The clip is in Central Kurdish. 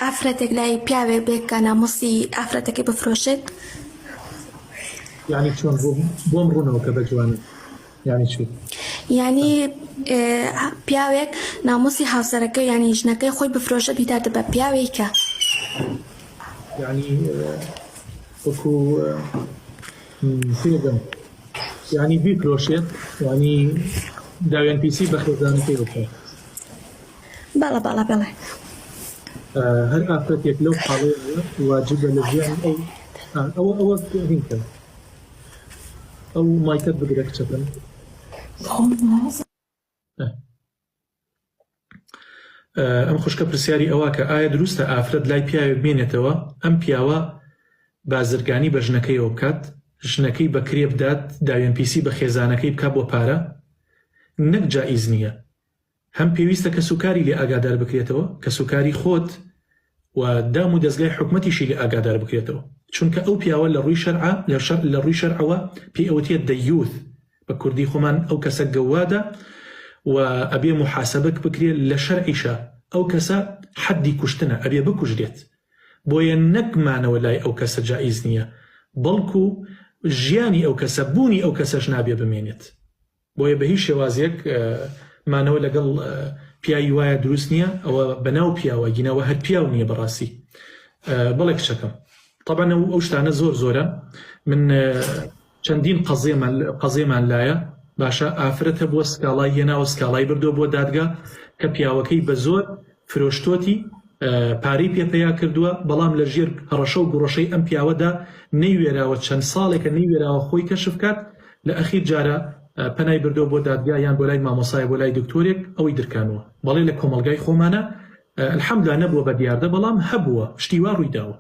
ئافرەتێک لای پیاوێک بێت کە نامۆسی ئافرەتەکەی بفرۆشێت. يعني شلون بۆم ڕوونەوە کە بەجوانە يعني چی؟ یعنی پیاوێک نامۆسی هاوسەرەکەی یعنی ژنەکەی خۆی بفرۆشە بیداتە بە پیاوێکە. يعني وەکو پێدەم يعني بیفرۆشێت يعني داوێن پیسی بە خێزانەکەی بکات. بەڵە بەڵە بڵێ. هەر ئافرەتێک لەو حاڵەیە واجبە لە ژیان ئەوە هینکە ئەو مایکەت بگرە کچەکەن. ئەم خوشکە پرسیاری ئەوە کە ئایا دروستە ئافرەت لای پیاوێک بێنێتەوە ئەم پیاوە بازرگانی بە ژنەکەیەوە بکات، ژنەکەی بەکرێ بدات داوێن پیسی بە خێزانەکەی بکات بۆ پارە، نەک جائیز نییە. هەم پێویستە کە سوکاری لێ ئاگادار بکرێتەوە کە سوکاری خۆت و دام و دەستگای حکومەتیشی لێ ئاگادار بکرێتەوە، چونکە ئەو پیاوە لە ڕووی شەرعەوە پێی ئەوتێت دەیوث بە کوردی خۆمان ئەو کەسە گەوادە و ئەبێ محاسبەک بکرێت لە شەرعیشە ئەو کەسە حەدی کوشتنە ئەبێ بکوژرێت، بۆیە نەکمانەوە لای ئەو کەسە جائیز نییە، بەڵکو ژیانی ئەو کەسە بوونی ئەو کەسەش نابێ بمێنێت. بۆیە بە هیچ شێوازێک مانەوە لەگەڵ پیاوی وایە دروست نییە، ئەوە بەناو پیاوە گینەوە هەر پیاو نییە بەڕاستی. بەڵێ کچەکەم طبعا ئەو شتانە زۆر زۆرە، من چەندین قەزێمان لایە باشە ئافرەتە بۆ سکاڵای هێناوە سکاڵای بردۆ بۆ دادگا کە پیاوەکەی بە زۆر فرۆشتۆتی پارەی پێپەیا کردووە، بەڵام لە ژێر هەڕەشە و گوڕەشەی ئەم پیاوەدا نەیوێراوە چەند ساڵێکە نەیوێراوە خۆی کەشف کات، لە ئەخیر جارە پەنای بردۆ بۆ دادگا یان بۆ لای مامۆسای بۆ لای دکتۆرێک ئەوەی درکانەوە. بەڵێ لە کۆمەلگای خۆمانە الحەمدوللا نەبووە بە دیاردە، بەڵام هەبووە شتی وا ڕووی داوە.